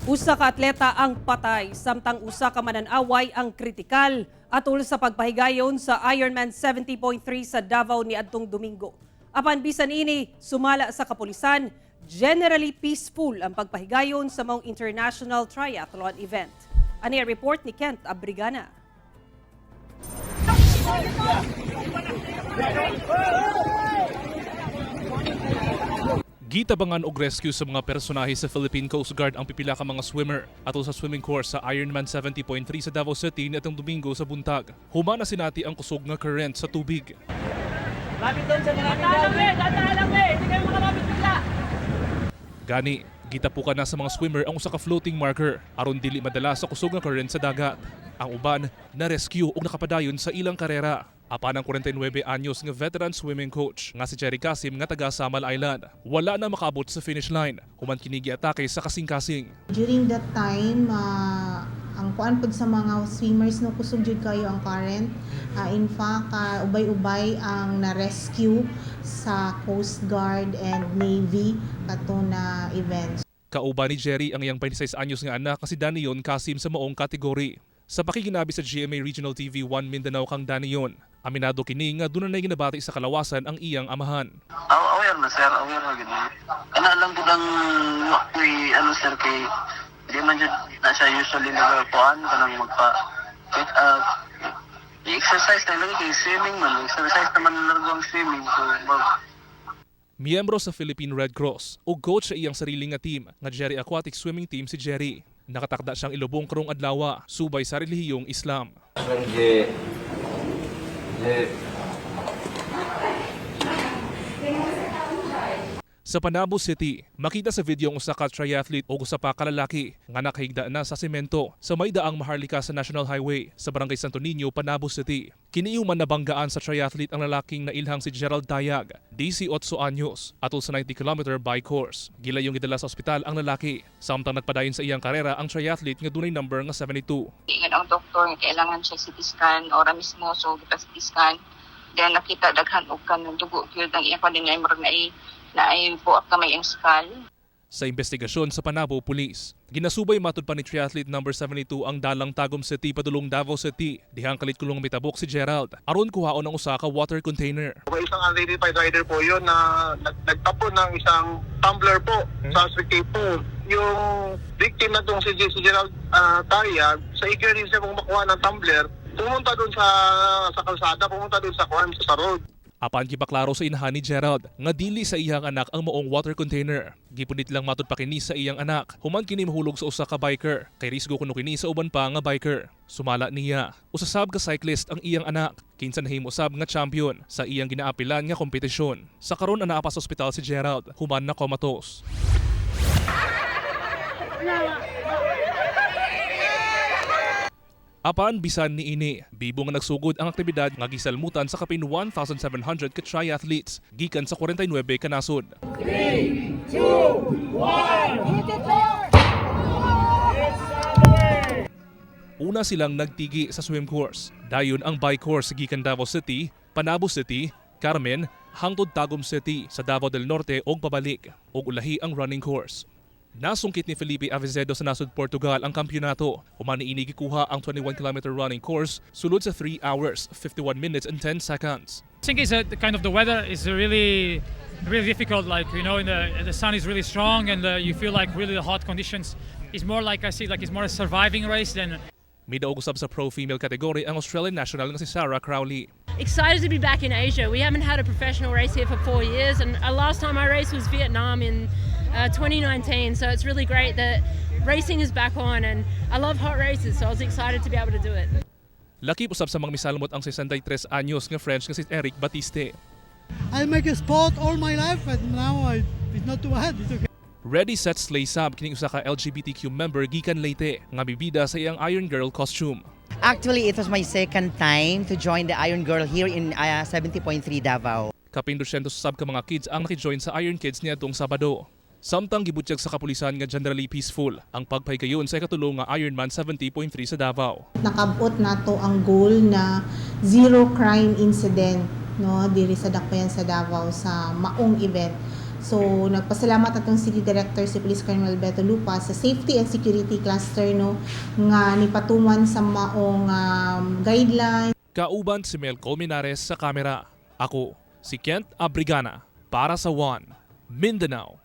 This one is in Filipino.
Usa ka atleta ang patay, samtang usa ka mananaway ang kritikal atol sa pagpahigayon sa Ironman 70.3 sa Davao niadtong Domingo. Apan bisan ini, sumala sa kapulisan, generally peaceful ang pagpahigayon sa maong international triathlon event. Ani ang report ni Kent Abrigana. Gitabangan og rescue sa mga personahe sa Philippine Coast Guard ang pipila ka mga swimmer atol sa swimming course sa Ironman 70.3 sa Davao City nitong Domingo sa buntag. Humana sinati ang kusog nga current sa tubig. Lapit doon sa maraming daw. Hindi kayo makalapit bigla. Gani, gitapukan na sa mga swimmer ang usa ka floating marker aron dili madala sa kusog nga current sa dagat. Ang uban na rescue ug nakapadayon sa ilang karera. Apan ang 49 anyos nga veteran swimming coach nga si Jerry Kasim nga taga Samal Island. Wala na makaabot sa finish line. Human kini giatake sa kasing-kasing. During that time, ang kuan pod sa mga swimmers no kusog jud kayo ang current. In fact, ubay-ubay ang na-rescue sa Coast Guard and Navy kato na events. Kauban ni Jerry ang iyang 26 anyos nga anak nga si Danion Kasim sa maong kategory. Sa pakiginabi sa GMA Regional TV 1 Mindanao kang Danion, aminado kini nga doon na ginabati sa kalawasan ang iyang amahan. Aware na sir, aware na gani. Ana lang gud ang sir kay di man jud na siya usually nagakuan kanang magpa exercise na lang kay swimming man, exercise naman largo ang swimming so Miyembro sa Philippine Red Cross ug coach sa iyang sarili nga team nga Jerry Aquatic Swimming Team si Jerry. Nakatakda siyang ilubong karong adlaw subay sa relihiyong Islam. Sa Panabo City, makita sa video ang usa ka triathlete o usa pa ka lalaki nga nakahigda na sa semento sa may daang Maharlika sa National Highway sa Barangay Santo Niño, Panabo City. Kiniuman nabanggaan sa triathlete ang lalaking nailhang si Gerald Dayag, 18 anyos, atol sa 90-kilometer bike course. Gilayong gidala sa ospital ang lalaki, samtang nagpadayon sa iyang karera ang triathlete nga dunay number nga 72. Ingat ang doktor nga kailangan siya CT scan ora mismo so kita CT scan. Then nakita daghan og kanang dugo gyud ang iyang kanina na ay buak kamay ang skull. Sa investigasyon sa Panabo Police, ginasubay matud pa ni triathlete number 72 ang dalang Tagum City padulong Davao City. Dihang kalit kulong mitabok si Gerald aron kuhaon ang usa ka water container. Isang unidentified rider po yun na nagtapon ng isang tumbler po sa suspect po. Yung victim na itong si Gerald Tayag, sa eager rin siya kung makuha ng tumbler, pumunta doon sa kalsada, pumunta doon sa road. Apan gipaklaro sa inahan ni Gerald nga dili sa iyang anak ang maong water container. Gipunit lang matud pa kini sa iyang anak. Human kini mahulog sa usa ka biker. Kay risgo kuno kini sa uban pa nga biker. Sumala niya. Usasab ka cyclist ang iyang anak. Kinsa nahimo sab nga champion sa iyang ginaapilan nga kompetisyon. Sa karon anaa pa sa ospital si Gerald. Human na comatose. Apan bisan ni ini, bibo nga nagsugod ang aktibidad nga gisalmutan sa kapin 1,700 ka triathletes gikan sa 49 ka nasod. 3, 2, 1. Una silang nagtigi sa swim course. Dayon ang bike course gikan Davao City, Panabo City, Carmen, hangtod Tagum City sa Davao del Norte og pabalik ug ulahi ang running course. Nasungkit ni Felipe Avizedo sa nasod Portugal ang kampyonato. Human niini gikuha ang 21-kilometer running course sulod sa 3 hours, 51 minutes and 10 seconds. I think it's kind of the weather is really difficult. Like the sun is really strong and you feel like really the hot conditions. It's more like it's more a surviving race than. Midaog usab sa pro female category ang Australian national nga si Sarah Crowley. Excited to be back in Asia. We haven't had a professional race here for 4 years, and last time I raced was Vietnam in 2019. So it's really great that racing is back on, and I love hot races, so I was excited to be able to do it. Lakip usab sa mga misalmot ang 63 anyos nga French nga si Eric Batiste. I make a sport all my life, and now it's not too bad. It's okay. Ready, set, slay sab kining usa ka LGBTQ member gikan Leyte nga bibida sa iyang Iron Girl costume. Actually, it was my second time to join the Iron Girl here in 70.3 Davao. Kapin 200 sab ka mga kids ang nakijoin sa Iron Kids niadtong Sabado. Samtang gibutyag sa kapulisan nga generally peaceful ang pagpahigayon sa ikatulong nga Ironman 70.3 sa Davao. Nakabot nato ang goal na zero crime incident no diri sa dakbayan sa Davao sa maong event. So nagpasalamat atong City Director si Police Colonel Beto Lupa sa Safety and Security Cluster no nga nipatuman sa maong guidelines. Kauban si Mel Colmenares sa kamera. Ako si Kent Abrigana para sa One Mindanao.